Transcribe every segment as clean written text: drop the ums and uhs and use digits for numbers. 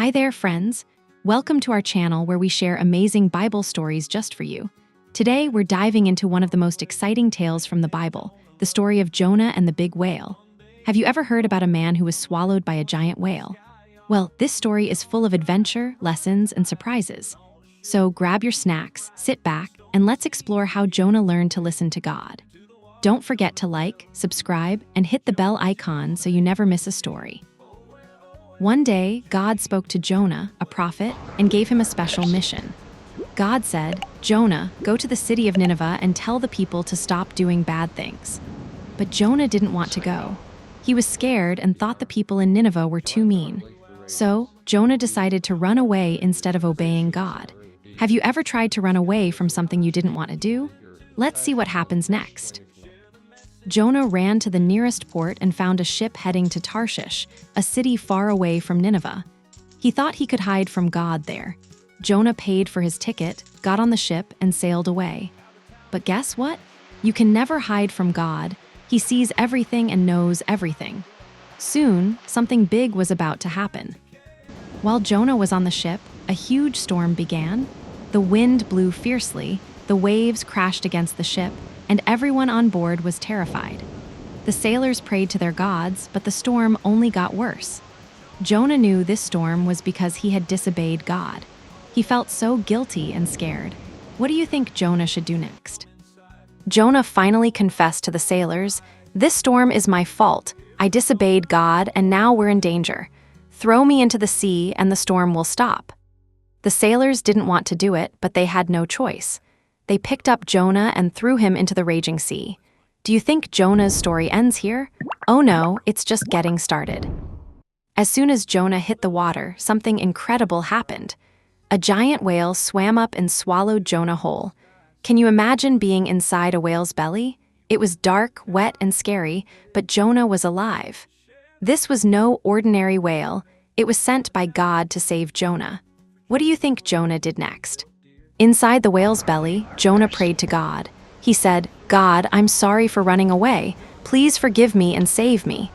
Hi there, friends. Welcome to our channel where we share amazing Bible stories just for you. Today, we're diving into one of the most exciting tales from the Bible, the story of Jonah and the big whale. Have you ever heard about a man who was swallowed by a giant whale? Well, this story is full of adventure, lessons, and surprises. So grab your snacks, sit back, and let's explore how Jonah learned to listen to God. Don't forget to like, subscribe, and hit the bell icon so you never miss a story. One day, God spoke to Jonah, a prophet, and gave him a special mission. God said, "Jonah, go to the city of Nineveh and tell the people to stop doing bad things." But Jonah didn't want to go. He was scared and thought the people in Nineveh were too mean. So, Jonah decided to run away instead of obeying God. Have you ever tried to run away from something you didn't want to do? Let's see what happens next. Jonah ran to the nearest port and found a ship heading to Tarshish, a city far away from Nineveh. He thought he could hide from God there. Jonah paid for his ticket, got on the ship, and sailed away. But guess what? You can never hide from God. He sees everything and knows everything. Soon, something big was about to happen. While Jonah was on the ship, a huge storm began. The wind blew fiercely, the waves crashed against the ship, and everyone on board was terrified. The sailors prayed to their gods, but the storm only got worse. Jonah knew this storm was because he had disobeyed God. He felt so guilty and scared. What do you think Jonah should do next? Jonah finally confessed to the sailors, "This storm is my fault. I disobeyed God, and now we're in danger. Throw me into the sea, and the storm will stop." The sailors didn't want to do it, but they had no choice. They picked up Jonah and threw him into the raging sea. Do you think Jonah's story ends here? Oh no, it's just getting started. As soon as Jonah hit the water, something incredible happened. A giant whale swam up and swallowed Jonah whole. Can you imagine being inside a whale's belly? It was dark, wet, and scary, but Jonah was alive. This was no ordinary whale. It was sent by God to save Jonah. What do you think Jonah did next? Inside the whale's belly, Jonah prayed to God. He said, "God, I'm sorry for running away. Please forgive me and save me."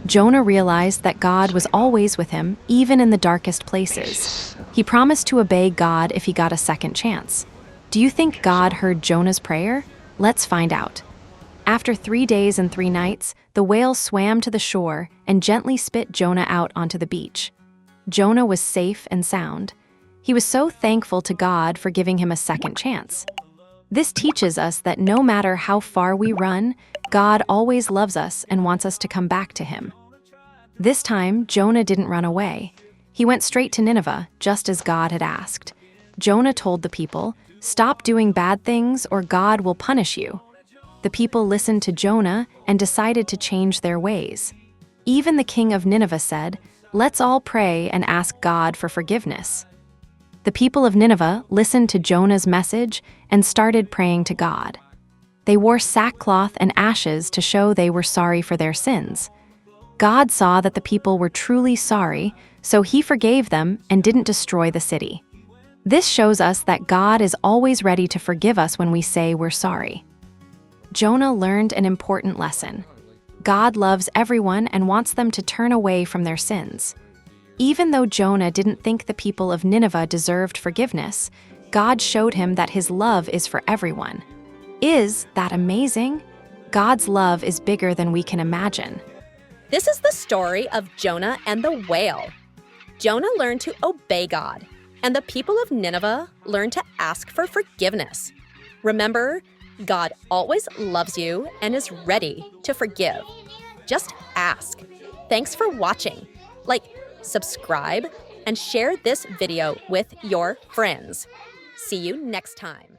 Jonah realized that God was always with him, even in the darkest places. He promised to obey God if he got a second chance. Do you think God heard Jonah's prayer? Let's find out. After 3 days and 3 nights, the whale swam to the shore and gently spit Jonah out onto the beach. Jonah was safe and sound. He was so thankful to God for giving him a second chance. This teaches us that no matter how far we run, God always loves us and wants us to come back to him. This time, Jonah didn't run away. He went straight to Nineveh, just as God had asked. Jonah told the people, "Stop doing bad things or God will punish you." The people listened to Jonah and decided to change their ways. Even the king of Nineveh said, "Let's all pray and ask God for forgiveness." The people of Nineveh listened to Jonah's message and started praying to God. They wore sackcloth and ashes to show they were sorry for their sins. God saw that the people were truly sorry, so he forgave them and didn't destroy the city. This shows us that God is always ready to forgive us when we say we're sorry. Jonah learned an important lesson. God loves everyone and wants them to turn away from their sins. Even though Jonah didn't think the people of Nineveh deserved forgiveness, God showed him that his love is for everyone. Is that amazing? God's love is bigger than we can imagine. This is the story of Jonah and the whale. Jonah learned to obey God, and the people of Nineveh learned to ask for forgiveness. Remember, God always loves you and is ready to forgive. Just ask. Thanks for watching. Subscribe, and share this video with your friends. See you next time.